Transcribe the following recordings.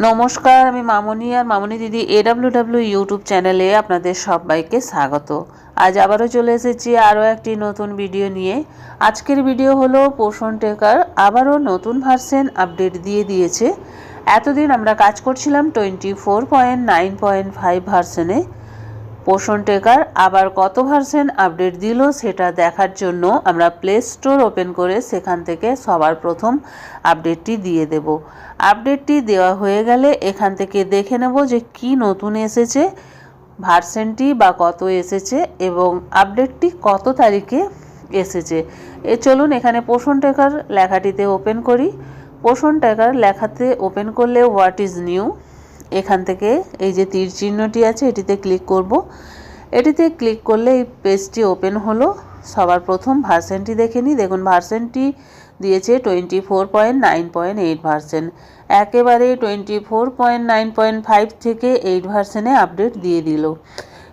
নমস্কার, আমি মামনি আর মামনি দিদি AWW ইউটিউব চ্যানেলে আপনাদের সবাইকে স্বাগত। আজ আবারও চলে এসেছি আরও একটি নতুন ভিডিও নিয়ে। আজকের ভিডিও হলো পোষণ টেকার আবারও নতুন ভার্সন আপডেট দিয়ে দিয়েছে। এতদিন আমরা কাজ করছিলাম 24.9.5 ভার্সনে। পোষণ টেকার আবার কত ভার্সন আপডেট দিল সেটা দেখার জন্য আমরা প্লে স্টোর ওপেন করে সেখান থেকে সবার প্রথম আপডেটটি দিয়ে দেব। আপডেটটি দেওয়া হয়ে গেলে এখান থেকে দেখে নেব যে কি নতুন এসেছে, ভার্সনটি বা কত এসেছে এবং আপডেটটি কত তারিখে এসেছে। চলুন এখানে পোষণ টেকার লেখাটিতে ওপেন করি। পোষণ টেকার লেখাতে ওপেন করলে হোয়াট ইজ নিউ, এখান থেকে এই যে তীর চিহ্নটি আছে এটিতে ক্লিক করব। এটিতে ক্লিক করলে এই পেজটি ওপেন হলো। সবার প্রথম ভার্সনটি দেখে নিই। দেখুন ভার্সনটি দিয়েছে 24.9.8 ভার্সন। একেবারে 24.9.5 থেকে 8 ভার্সনে আপডেট দিয়ে দিল।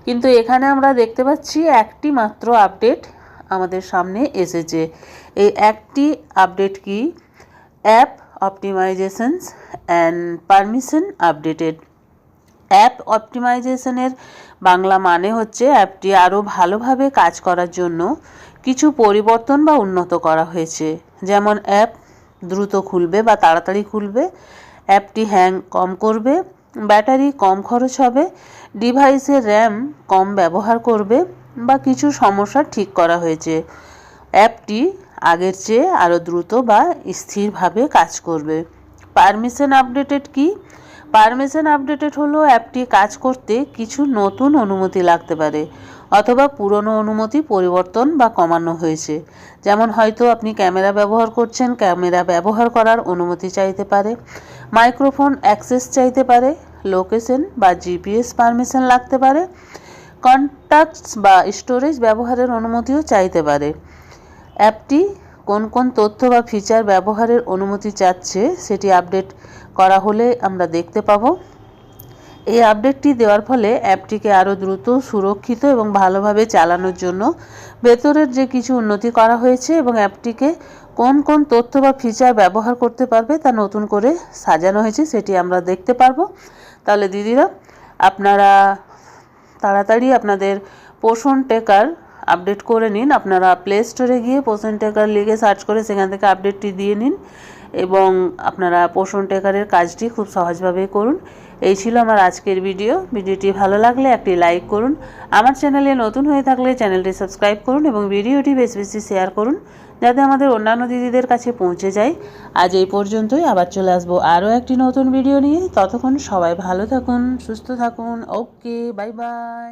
কিন্তু এখানে আমরা দেখতে পাচ্ছি একটি মাত্র আপডেট আমাদের সামনে এসেছে। এই একটি আপডেট কি, app optimizations and permission updated. App অপটিমাইজেশনের বাংলা মানে হচ্ছে অ্যাপটি আরও ভালোভাবে কাজ করার জন্য কিছু পরিবর্তন বা উন্নত করা হয়েছে। যেমন অ্যাপ দ্রুত খুলবে বা তাড়াতাড়ি খুলবে, অ্যাপটি হ্যাং কম করবে, ব্যাটারি কম খরচ হবে, ডিভাইসের র্যাম কম ব্যবহার করবে বা কিছু সমস্যা ঠিক করা হয়েছে। অ্যাপটি আগের চেয়ে আরও দ্রুত বা স্থিরভাবে কাজ করবে। পারমিশন আপডেটেড কি? পারমিশন আপডেটেড হলো অ্যাপটি কাজ করতে কিছু নতুন অনুমতি লাগতে পারে অথবা পুরনো অনুমতি পরিবর্তন বা কমানো হয়েছে। যেমন হয়তো আপনি ক্যামেরা ব্যবহার করছেন, ক্যামেরা ব্যবহার করার অনুমতি চাইতে পারে, মাইক্রোফোন অ্যাক্সেস চাইতে পারে, লোকেশন বা জিপিএস পারমিশন লাগতে পারে, কন্ট্যাক্টস বা স্টোরেজ ব্যবহারের অনুমতিও চাইতে পারে। অ্যাপটি কোন কোন তথ্য বা ফিচার ব্যবহারের অনুমতি চাচ্ছে সেটি আপডেট করা হলে আমরা দেখতে পাবো। এই আপডেটটি দেওয়ার ফলে অ্যাপটিকে আরও দ্রুত, সুরক্ষিত এবং ভালোভাবে চালানোর জন্য ভেতরের যে কিছু উন্নতি করা হয়েছে এবং অ্যাপটিকে কোন কোন তথ্য বা ফিচার ব্যবহার করতে পারবে তা নতুন করে সাজানো হয়েছে সেটি আমরা দেখতে পারবো। তাহলে দিদিরা, আপনারা তাড়াতাড়ি আপনাদের পোষণ টেকার আপডেট করে নিন। আপনারা প্লে স্টোরে গিয়ে পোষণ টেকার লিখে সার্চ করে সেখান থেকে আপডেটটি দিয়ে নিন এবং আপনারা পোষণ টেকারের কাজটি খুব সহজভাবেই করুন। এই ছিল আমার আজকের ভিডিওটি ভালো লাগলে একটি লাইক করুন, আমার চ্যানেলে নতুন হয়ে থাকলে চ্যানেলটি সাবস্ক্রাইব করুন এবং ভিডিওটি বেশি বেশি শেয়ার করুন যাতে আমাদের অন্যান্য দিদিদের কাছে পৌঁছে যায়। আজ এই পর্যন্তই, আবার চলে আসবো আরও একটি নতুন ভিডিও নিয়ে। ততক্ষণ সবাই ভালো থাকুন, সুস্থ থাকুন। ওকে, বাই বাই।